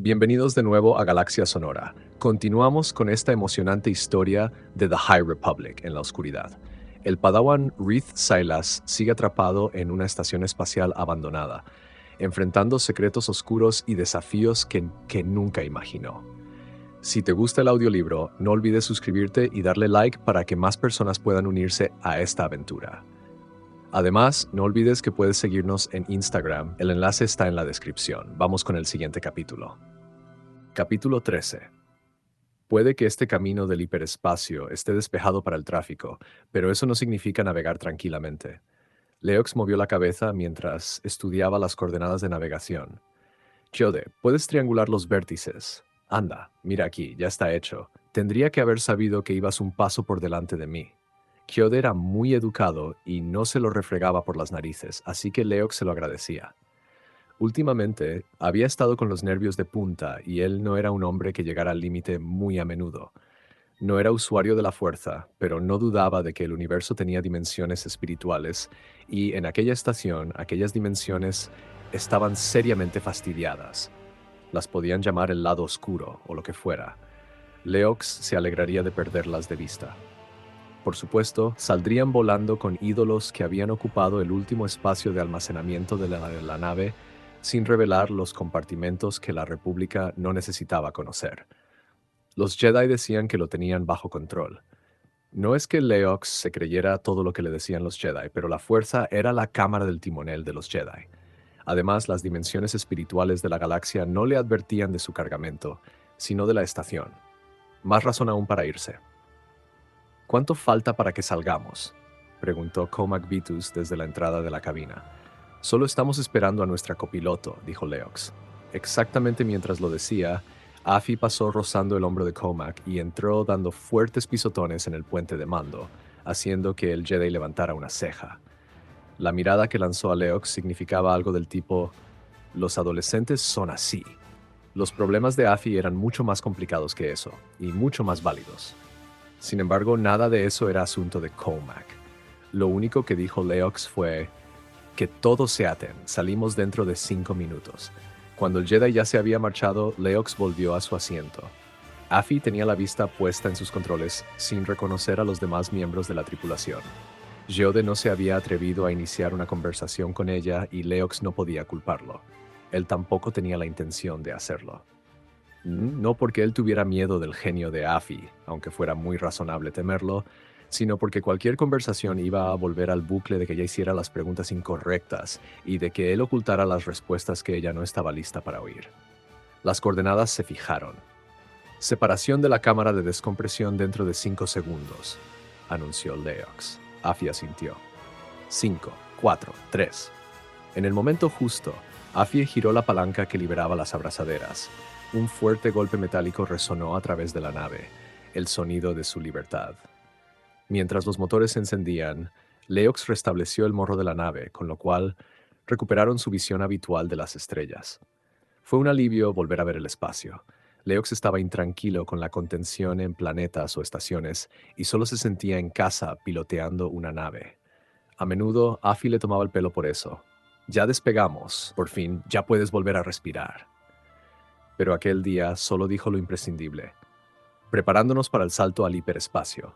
Bienvenidos de nuevo a Galaxia Sonora. Continuamos con esta emocionante historia de The High Republic en la oscuridad. El Padawan Reath Silas sigue atrapado en una estación espacial abandonada, enfrentando secretos oscuros y desafíos que nunca imaginó. Si te gusta el audiolibro, no olvides suscribirte y darle like para que más personas puedan unirse a esta aventura. Además, no olvides que puedes seguirnos en Instagram, el enlace está en la descripción. Vamos con el siguiente capítulo. Capítulo 13. Puede que este camino del hiperespacio esté despejado para el tráfico, pero eso no significa navegar tranquilamente. Leox movió la cabeza mientras estudiaba las coordenadas de navegación. Kyode, puedes triangular los vértices. Anda, mira aquí, ya está hecho. Tendría que haber sabido que ibas un paso por delante de mí. Kyode era muy educado y no se lo refregaba por las narices, así que Leox se lo agradecía. Últimamente, había estado con los nervios de punta y él no era un hombre que llegara al límite muy a menudo. No era usuario de la fuerza, pero no dudaba de que el universo tenía dimensiones espirituales y en aquella estación, aquellas dimensiones estaban seriamente fastidiadas. Las podían llamar el lado oscuro o lo que fuera. Leox se alegraría de perderlas de vista. Por supuesto, saldrían volando con ídolos que habían ocupado el último espacio de almacenamiento de la nave sin revelar los compartimentos que la República no necesitaba conocer. Los Jedi decían que lo tenían bajo control. No es que Leox se creyera todo lo que le decían los Jedi, pero la fuerza era la cámara del timonel de los Jedi. Además, las dimensiones espirituales de la galaxia no le advertían de su cargamento, sino de la estación. Más razón aún para irse. ¿Cuánto falta para que salgamos?, preguntó Comac Vitus desde la entrada de la cabina. Solo estamos esperando a nuestra copiloto, dijo Leox. Exactamente mientras lo decía, Afi pasó rozando el hombro de Comac y entró dando fuertes pisotones en el puente de mando, haciendo que el Jedi levantara una ceja. La mirada que lanzó a Leox significaba algo del tipo: los adolescentes son así. Los problemas de Afi eran mucho más complicados que eso, y mucho más válidos. Sin embargo, nada de eso era asunto de Comac. Lo único que dijo Leox fue: que todos se aten, salimos dentro de 5 minutos. Cuando el Jedi ya se había marchado, Leox volvió a su asiento. Afi tenía la vista puesta en sus controles sin reconocer a los demás miembros de la tripulación. Geode no se había atrevido a iniciar una conversación con ella y Leox no podía culparlo. Él tampoco tenía la intención de hacerlo. No porque él tuviera miedo del genio de Afi, aunque fuera muy razonable temerlo, sino porque cualquier conversación iba a volver al bucle de que ella hiciera las preguntas incorrectas y de que él ocultara las respuestas que ella no estaba lista para oír. Las coordenadas se fijaron. Separación de la cámara de descompresión dentro de 5 segundos, anunció Leox. Afi asintió. 5, 4, 3. En el momento justo, Afi giró la palanca que liberaba las abrazaderas. Un fuerte golpe metálico resonó a través de la nave, el sonido de su libertad. Mientras los motores se encendían, Leox restableció el morro de la nave, con lo cual recuperaron su visión habitual de las estrellas. Fue un alivio volver a ver el espacio. Leox estaba intranquilo con la contención en planetas o estaciones y solo se sentía en casa piloteando una nave. A menudo, Afi le tomaba el pelo por eso. Ya despegamos, por fin, ya puedes volver a respirar. Pero aquel día solo dijo lo imprescindible: preparándonos para el salto al hiperespacio.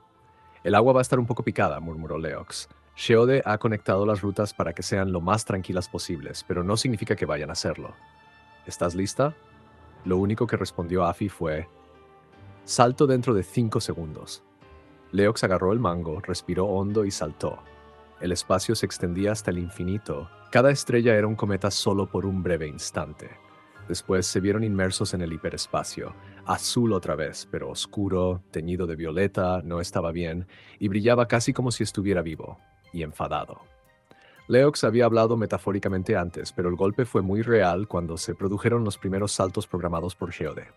El agua va a estar un poco picada, murmuró Leox. Geode ha conectado las rutas para que sean lo más tranquilas posibles, pero no significa que vayan a hacerlo. ¿Estás lista? Lo único que respondió Afi fue: salto dentro de 5 segundos. Leox agarró el mango, respiró hondo y saltó. El espacio se extendía hasta el infinito. Cada estrella era un cometa solo por un breve instante. Después se vieron inmersos en el hiperespacio, azul otra vez, pero oscuro, teñido de violeta, no estaba bien, y brillaba casi como si estuviera vivo, y enfadado. Leox había hablado metafóricamente antes, pero el golpe fue muy real cuando se produjeron los primeros saltos programados por Geode.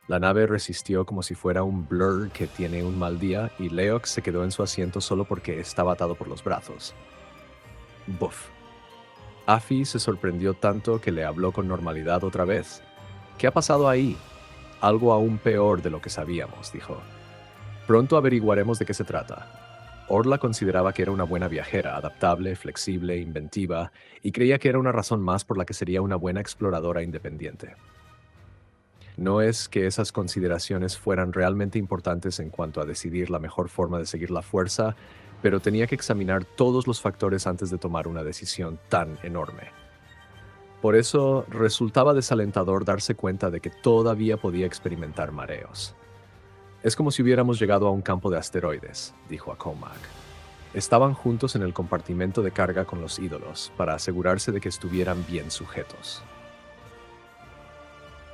La nave resistió como si fuera un blur que tiene un mal día, y Leox se quedó en su asiento solo porque estaba atado por los brazos. Buf. Afi se sorprendió tanto que le habló con normalidad otra vez. ¿Qué ha pasado ahí? Algo aún peor de lo que sabíamos, dijo. Pronto averiguaremos de qué se trata. Orla consideraba que era una buena viajera, adaptable, flexible, inventiva, y creía que era una razón más por la que sería una buena exploradora independiente. No es que esas consideraciones fueran realmente importantes en cuanto a decidir la mejor forma de seguir la fuerza, pero tenía que examinar todos los factores antes de tomar una decisión tan enorme. Por eso resultaba desalentador darse cuenta de que todavía podía experimentar mareos. Es como si hubiéramos llegado a un campo de asteroides, dijo a Comac. Estaban juntos en el compartimento de carga con los ídolos para asegurarse de que estuvieran bien sujetos.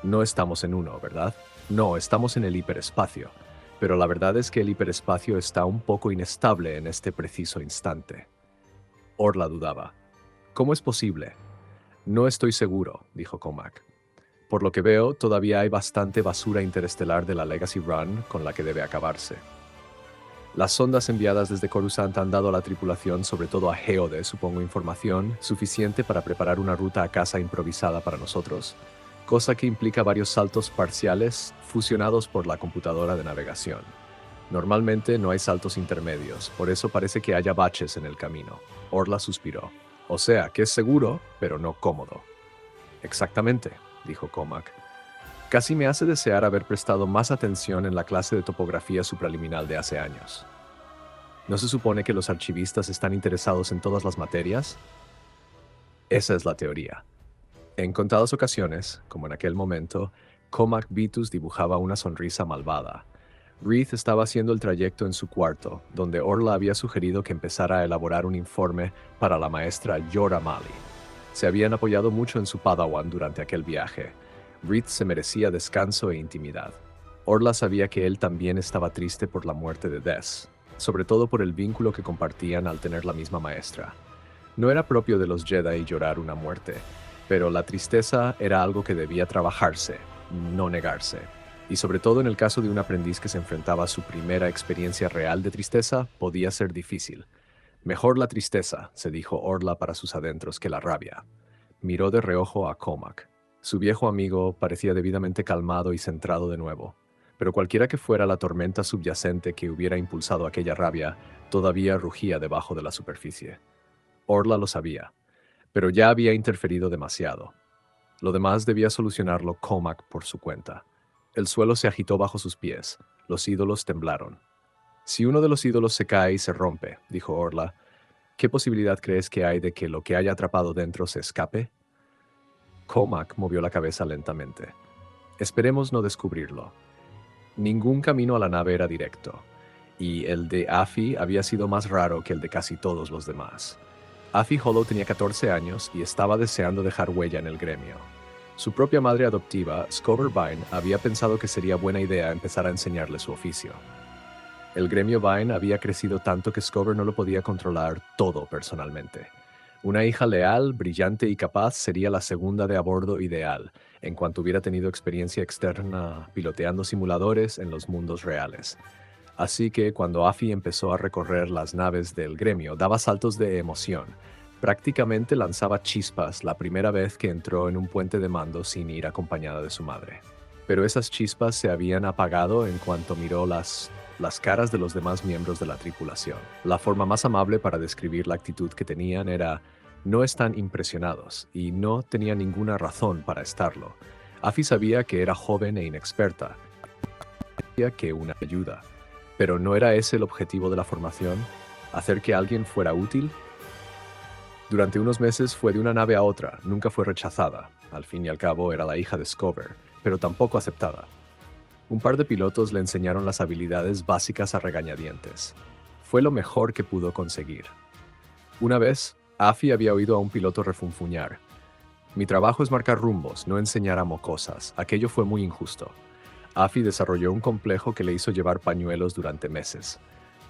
No estamos en uno, ¿verdad? No, estamos en el hiperespacio. Pero la verdad es que el hiperespacio está un poco inestable en este preciso instante. Orla dudaba. ¿Cómo es posible? No estoy seguro, dijo Comac. Por lo que veo, todavía hay bastante basura interestelar de la Legacy Run con la que debe acabarse. Las sondas enviadas desde Coruscant han dado a la tripulación, sobre todo a Geode, supongo, información suficiente para preparar una ruta a casa improvisada para nosotros, cosa que implica varios saltos parciales fusionados por la computadora de navegación. Normalmente no hay saltos intermedios, por eso parece que haya baches en el camino. Orla suspiró. O sea, que es seguro, pero no cómodo. Exactamente, dijo Comac. Casi me hace desear haber prestado más atención en la clase de topografía supraliminal de hace años. ¿No se supone que los archivistas están interesados en todas las materias? Esa es la teoría. En contadas ocasiones, como en aquel momento, Comac Vitus dibujaba una sonrisa malvada. Reed estaba haciendo el trayecto en su cuarto, donde Orla había sugerido que empezara a elaborar un informe para la maestra Yora Mali. Se habían apoyado mucho en su Padawan durante aquel viaje. Reed se merecía descanso e intimidad. Orla sabía que él también estaba triste por la muerte de Des, sobre todo por el vínculo que compartían al tener la misma maestra. No era propio de los Jedi llorar una muerte, pero la tristeza era algo que debía trabajarse, no negarse. Y sobre todo en el caso de un aprendiz que se enfrentaba a su primera experiencia real de tristeza, podía ser difícil. Mejor la tristeza, se dijo Orla para sus adentros, que la rabia. Miró de reojo a Comac. Su viejo amigo parecía debidamente calmado y centrado de nuevo, pero cualquiera que fuera la tormenta subyacente que hubiera impulsado aquella rabia, todavía rugía debajo de la superficie. Orla lo sabía, pero ya había interferido demasiado. Lo demás debía solucionarlo Comac por su cuenta. El suelo se agitó bajo sus pies, los ídolos temblaron. Si uno de los ídolos se cae y se rompe, dijo Orla, ¿qué posibilidad crees que hay de que lo que haya atrapado dentro se escape? Comac movió la cabeza lentamente. Esperemos no descubrirlo. Ningún camino a la nave era directo, y el de Afi había sido más raro que el de casi todos los demás. Afi Hollow tenía 14 años y estaba deseando dejar huella en el gremio. Su propia madre adoptiva, Scover Vine, había pensado que sería buena idea empezar a enseñarle su oficio. El gremio Vine había crecido tanto que Scover no lo podía controlar todo personalmente. Una hija leal, brillante y capaz sería la segunda de a bordo ideal, en cuanto hubiera tenido experiencia externa piloteando simuladores en los mundos reales. Así que cuando Afi empezó a recorrer las naves del gremio, daba saltos de emoción. Prácticamente lanzaba chispas la primera vez que entró en un puente de mando sin ir acompañada de su madre. Pero esas chispas se habían apagado en cuanto miró las caras de los demás miembros de la tripulación. La forma más amable para describir la actitud que tenían era: no están impresionados, y no tenía ninguna razón para estarlo. Afi sabía que era joven e inexperta, que una ayuda. Pero ¿no era ese el objetivo de la formación? ¿Hacer que alguien fuera útil? Durante unos meses fue de una nave a otra, nunca fue rechazada. Al fin y al cabo era la hija de Scover, pero tampoco aceptada. Un par de pilotos le enseñaron las habilidades básicas a regañadientes. Fue lo mejor que pudo conseguir. Una vez, Afi había oído a un piloto refunfuñar: mi trabajo es marcar rumbos, no enseñar a mocosas. Aquello fue muy injusto. Afi desarrolló un complejo que le hizo llevar pañuelos durante meses.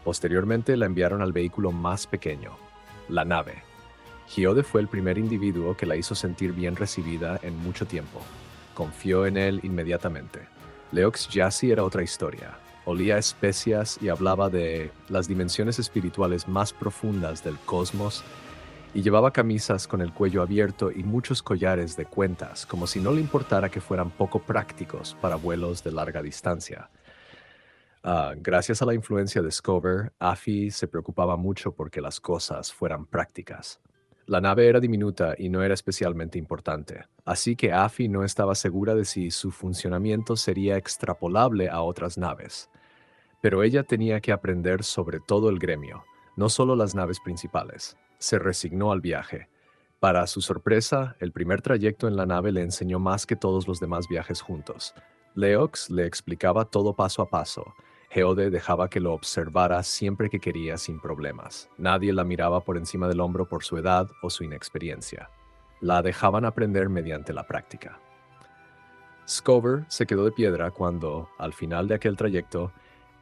Posteriormente la enviaron al vehículo más pequeño, la nave. Geode fue el primer individuo que la hizo sentir bien recibida en mucho tiempo. Confió en él inmediatamente. Leox Jassy era otra historia. Olía a especias y hablaba de las dimensiones espirituales más profundas del cosmos, y llevaba camisas con el cuello abierto y muchos collares de cuentas, como si no le importara que fueran poco prácticos para vuelos de larga distancia. Gracias a la influencia de Scover, Afi se preocupaba mucho porque las cosas fueran prácticas. La nave era diminuta y no era especialmente importante, así que Afi no estaba segura de si su funcionamiento sería extrapolable a otras naves. Pero ella tenía que aprender sobre todo el gremio, no solo las naves principales. Se resignó al viaje. Para su sorpresa, el primer trayecto en la nave le enseñó más que todos los demás viajes juntos. Leox le explicaba todo paso a paso. Geode dejaba que lo observara siempre que quería sin problemas. Nadie la miraba por encima del hombro por su edad o su inexperiencia. La dejaban aprender mediante la práctica. Scover se quedó de piedra cuando, al final de aquel trayecto,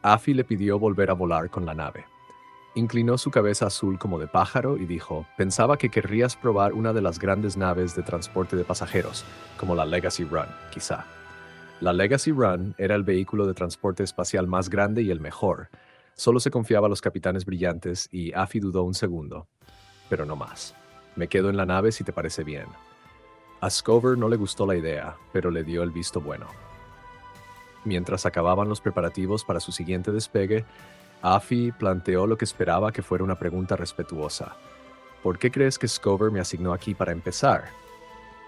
Afi le pidió volver a volar con la nave. Inclinó su cabeza azul como de pájaro y dijo, pensaba que querrías probar una de las grandes naves de transporte de pasajeros, como la Legacy Run, quizá. La Legacy Run era el vehículo de transporte espacial más grande y el mejor. Solo se confiaba a los capitanes brillantes y Afi dudó un segundo, pero no más. Me quedo en la nave si te parece bien. A Scover no le gustó la idea, pero le dio el visto bueno. Mientras acababan los preparativos para su siguiente despegue, Afi planteó lo que esperaba que fuera una pregunta respetuosa. ¿Por qué crees que Scover me asignó aquí para empezar?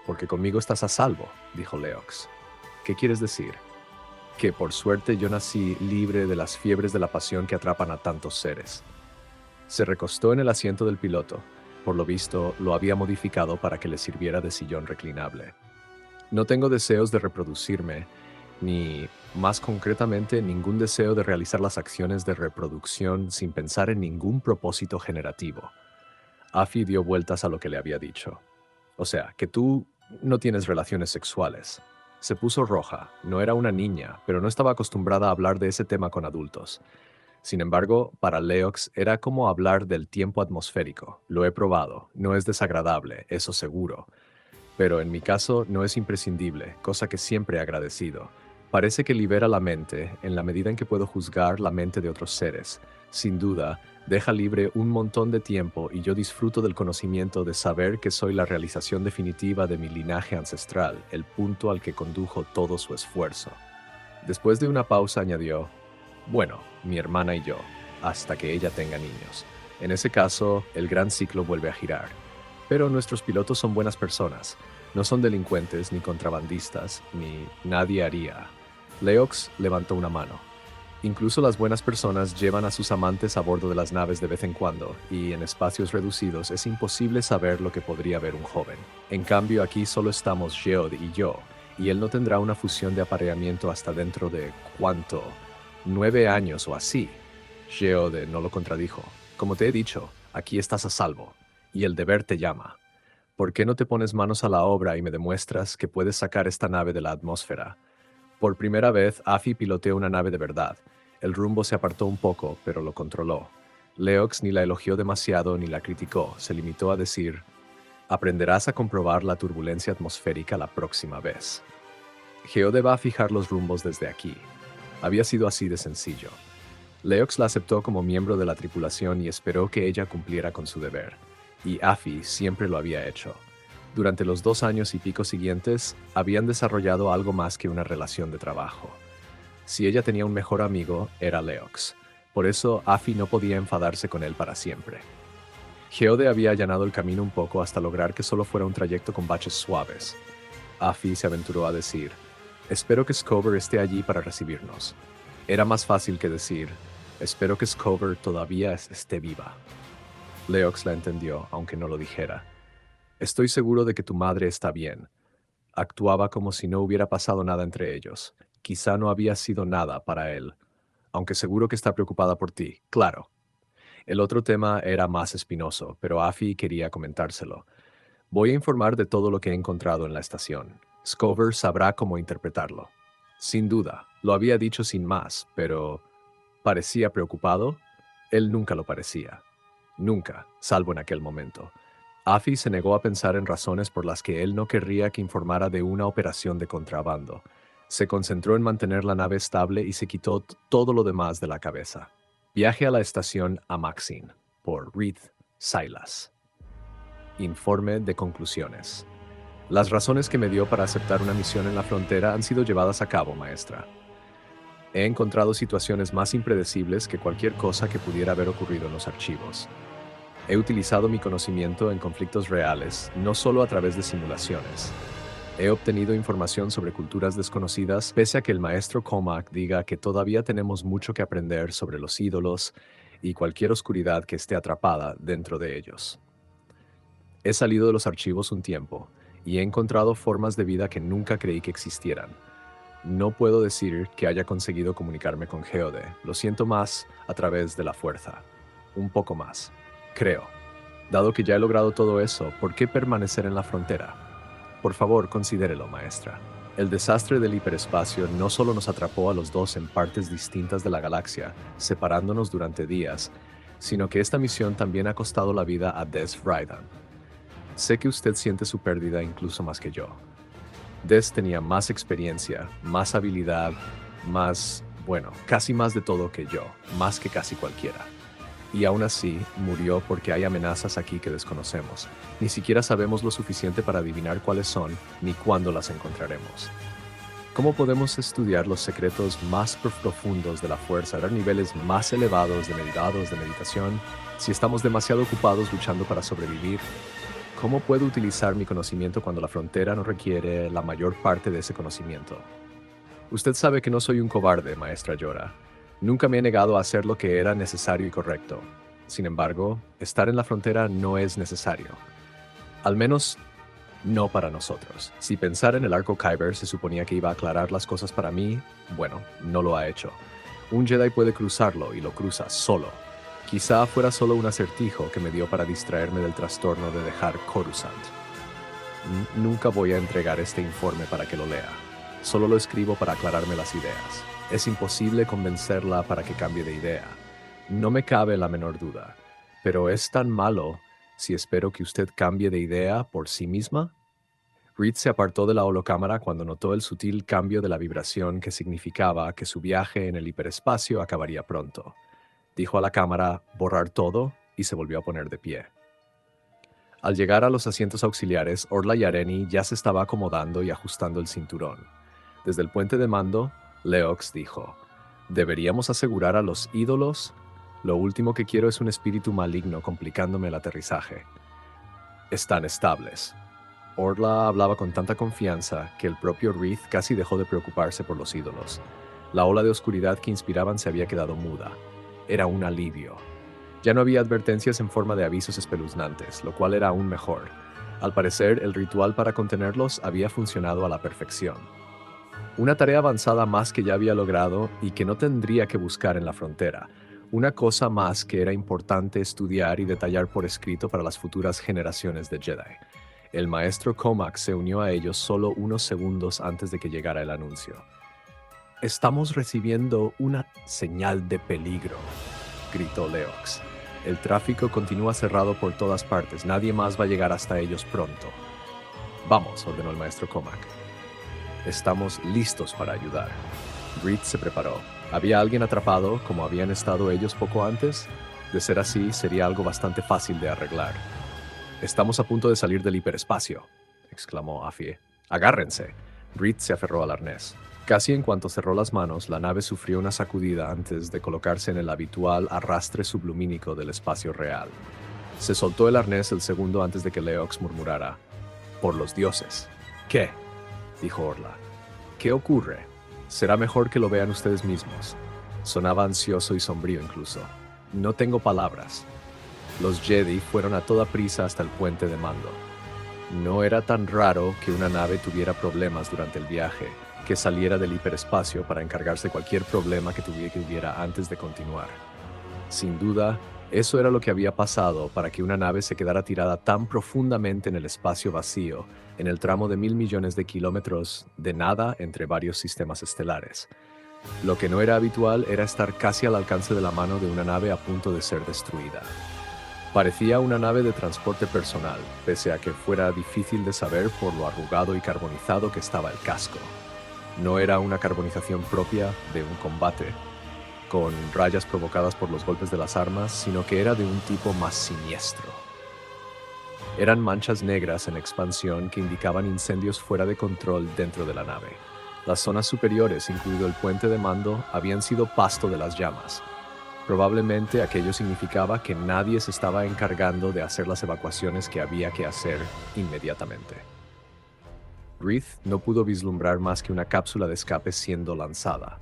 Porque conmigo estás a salvo, dijo Leox. ¿Qué quieres decir? Que por suerte yo nací libre de las fiebres de la pasión que atrapan a tantos seres. Se recostó en el asiento del piloto. Por lo visto, lo había modificado para que le sirviera de sillón reclinable. No tengo deseos de reproducirme, ni, más concretamente, ningún deseo de realizar las acciones de reproducción sin pensar en ningún propósito generativo. Afi dio vueltas a lo que le había dicho. O sea, que tú no tienes relaciones sexuales. Se puso roja. No era una niña, pero no estaba acostumbrada a hablar de ese tema con adultos. Sin embargo, para Leox era como hablar del tiempo atmosférico. Lo he probado. No es desagradable, eso seguro. Pero en mi caso no es imprescindible, cosa que siempre he agradecido. Parece que libera la mente en la medida en que puedo juzgar la mente de otros seres. Sin duda, deja libre un montón de tiempo y yo disfruto del conocimiento de saber que soy la realización definitiva de mi linaje ancestral, el punto al que condujo todo su esfuerzo. Después de una pausa añadió, bueno, mi hermana y yo, hasta que ella tenga niños. En ese caso, el gran ciclo vuelve a girar. Pero nuestros pilotos son buenas personas. No son delincuentes ni contrabandistas, ni nadie haría. Leox levantó una mano. Incluso las buenas personas llevan a sus amantes a bordo de las naves de vez en cuando, y en espacios reducidos es imposible saber lo que podría ver un joven. En cambio, aquí solo estamos Geode y yo, y él no tendrá una fusión de apareamiento hasta dentro de, ¿cuánto? 9 años o así. Geode no lo contradijo. Como te he dicho, aquí estás a salvo, y el deber te llama. ¿Por qué no te pones manos a la obra y me demuestras que puedes sacar esta nave de la atmósfera? Por primera vez, Afi piloteó una nave de verdad. El rumbo se apartó un poco, pero lo controló. Leox ni la elogió demasiado ni la criticó. Se limitó a decir, aprenderás a comprobar la turbulencia atmosférica la próxima vez. Geode va a fijar los rumbos desde aquí. Había sido así de sencillo. Leox la aceptó como miembro de la tripulación y esperó que ella cumpliera con su deber. Y Afi siempre lo había hecho. Durante los 2 años y pico siguientes, habían desarrollado algo más que una relación de trabajo. Si ella tenía un mejor amigo, era Leox. Por eso, Afi no podía enfadarse con él para siempre. Geode había allanado el camino un poco hasta lograr que solo fuera un trayecto con baches suaves. Afi se aventuró a decir, espero que Scover esté allí para recibirnos. Era más fácil que decir, espero que Scover todavía esté viva. Leox la entendió, aunque no lo dijera. Estoy seguro de que tu madre está bien. Actuaba como si no hubiera pasado nada entre ellos. Quizá no había sido nada para él. Aunque seguro que está preocupada por ti, claro. El otro tema era más espinoso, pero Afi quería comentárselo. Voy a informar de todo lo que he encontrado en la estación. Scover sabrá cómo interpretarlo. Sin duda, lo había dicho sin más, pero ¿parecía preocupado? Él nunca lo parecía. Nunca, salvo en aquel momento. Afi se negó a pensar en razones por las que él no querría que informara de una operación de contrabando. Se concentró en mantener la nave estable y se quitó todo lo demás de la cabeza. Viaje a la estación Amaxin, por Reed Silas. Informe de conclusiones. Las razones que me dio para aceptar una misión en la frontera han sido llevadas a cabo, maestra. He encontrado situaciones más impredecibles que cualquier cosa que pudiera haber ocurrido en los archivos. He utilizado mi conocimiento en conflictos reales, no solo a través de simulaciones. He obtenido información sobre culturas desconocidas, pese a que el maestro Comac diga que todavía tenemos mucho que aprender sobre los ídolos y cualquier oscuridad que esté atrapada dentro de ellos. He salido de los archivos un tiempo y he encontrado formas de vida que nunca creí que existieran. No puedo decir que haya conseguido comunicarme con Geode. Lo siento más a través de la fuerza. Un poco más. Creo. Dado que ya he logrado todo eso, ¿por qué permanecer en la frontera? Por favor, considérelo, maestra. El desastre del hiperespacio no solo nos atrapó a los dos en partes distintas de la galaxia, separándonos durante días, sino que esta misión también ha costado la vida a Des Frydan. Sé que usted siente su pérdida incluso más que yo. Des tenía más experiencia, más habilidad, casi más de todo que yo, más que casi cualquiera. Y aún así, murió porque hay amenazas aquí que desconocemos. Ni siquiera sabemos lo suficiente para adivinar cuáles son, ni cuándo las encontraremos. ¿Cómo podemos estudiar los secretos más profundos de la fuerza, dar niveles más elevados de meditación, si estamos demasiado ocupados luchando para sobrevivir? ¿Cómo puedo utilizar mi conocimiento cuando la frontera no requiere la mayor parte de ese conocimiento? Usted sabe que no soy un cobarde, maestra Yora. Nunca me he negado a hacer lo que era necesario y correcto. Sin embargo, estar en la frontera no es necesario. Al menos, no para nosotros. Si pensar en el arco Kyber se suponía que iba a aclarar las cosas para mí, bueno, no lo ha hecho. Un Jedi puede cruzarlo y lo cruza solo. Quizá fuera solo un acertijo que me dio para distraerme del trastorno de dejar Coruscant. Nunca voy a entregar este informe para que lo lea. Solo lo escribo para aclararme las ideas. Es imposible convencerla para que cambie de idea. No me cabe la menor duda. Pero ¿es tan malo si espero que usted cambie de idea por sí misma? Reed se apartó de la holocámara cuando notó el sutil cambio de la vibración que significaba que su viaje en el hiperespacio acabaría pronto. Dijo a la cámara borrar todo y se volvió a poner de pie. Al llegar a los asientos auxiliares, Orla Yareni ya se estaba acomodando y ajustando el cinturón. Desde el puente de mando, Leox dijo: «¿Deberíamos asegurar a los ídolos? Lo último que quiero es un espíritu maligno complicándome el aterrizaje». «Están estables». Orla hablaba con tanta confianza que el propio Reed casi dejó de preocuparse por los ídolos. La ola de oscuridad que inspiraban se había quedado muda. Era un alivio. Ya no había advertencias en forma de avisos espeluznantes, lo cual era aún mejor. Al parecer, el ritual para contenerlos había funcionado a la perfección. Una tarea avanzada más que ya había logrado y que no tendría que buscar en la frontera. Una cosa más que era importante estudiar y detallar por escrito para las futuras generaciones de Jedi. El maestro Comac se unió a ellos solo unos segundos antes de que llegara el anuncio. «Estamos recibiendo una señal de peligro», gritó Leox. «El tráfico continúa cerrado por todas partes. Nadie más va a llegar hasta ellos pronto». «Vamos», ordenó el maestro Comac. «Estamos listos para ayudar». Reed se preparó. ¿Había alguien atrapado, como habían estado ellos poco antes? De ser así, sería algo bastante fácil de arreglar. «Estamos a punto de salir del hiperespacio», exclamó Afie. «Agárrense». Reed se aferró al arnés. Casi en cuanto cerró las manos, la nave sufrió una sacudida antes de colocarse en el habitual arrastre sublumínico del espacio real. Se soltó el arnés el segundo antes de que Leox murmurara: «Por los dioses». «¿Qué?», dijo Orla. «¿Qué ocurre? Será mejor que lo vean ustedes mismos». Sonaba ansioso y sombrío incluso. «No tengo palabras». Los Jedi fueron a toda prisa hasta el puente de mando. No era tan raro que una nave tuviera problemas durante el viaje, que saliera del hiperespacio para encargarse de cualquier problema que tuviera antes de continuar. Sin duda, eso era lo que había pasado para que una nave se quedara tirada tan profundamente en el espacio vacío, en el tramo de 1.000 millones de kilómetros de nada entre varios sistemas estelares. Lo que no era habitual era estar casi al alcance de la mano de una nave a punto de ser destruida. Parecía una nave de transporte personal, pese a que fuera difícil de saber por lo arrugado y carbonizado que estaba el casco. No era una carbonización propia de un combate, con rayas provocadas por los golpes de las armas, sino que era de un tipo más siniestro. Eran manchas negras en expansión que indicaban incendios fuera de control dentro de la nave. Las zonas superiores, incluido el puente de mando, habían sido pasto de las llamas. Probablemente aquello significaba que nadie se estaba encargando de hacer las evacuaciones que había que hacer inmediatamente. Reed no pudo vislumbrar más que una cápsula de escape siendo lanzada.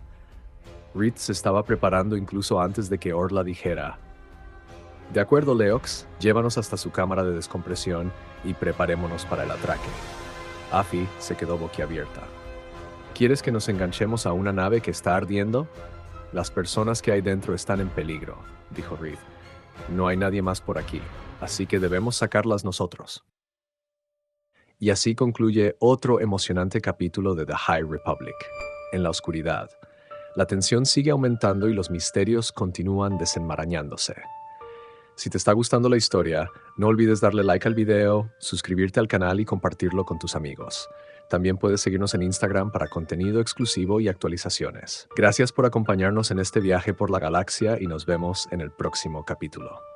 Reed se estaba preparando incluso antes de que Orla dijera: «De acuerdo, Leox, llévanos hasta su cámara de descompresión y preparémonos para el atraque». Afi se quedó boquiabierta. «¿Quieres que nos enganchemos a una nave que está ardiendo? Las personas que hay dentro están en peligro», dijo Reed. «No hay nadie más por aquí, así que debemos sacarlas nosotros». Y así concluye otro emocionante capítulo de The High Republic. En la oscuridad, la tensión sigue aumentando y los misterios continúan desenmarañándose. Si te está gustando la historia, no olvides darle like al video, suscribirte al canal y compartirlo con tus amigos. También puedes seguirnos en Instagram para contenido exclusivo y actualizaciones. Gracias por acompañarnos en este viaje por la galaxia y nos vemos en el próximo capítulo.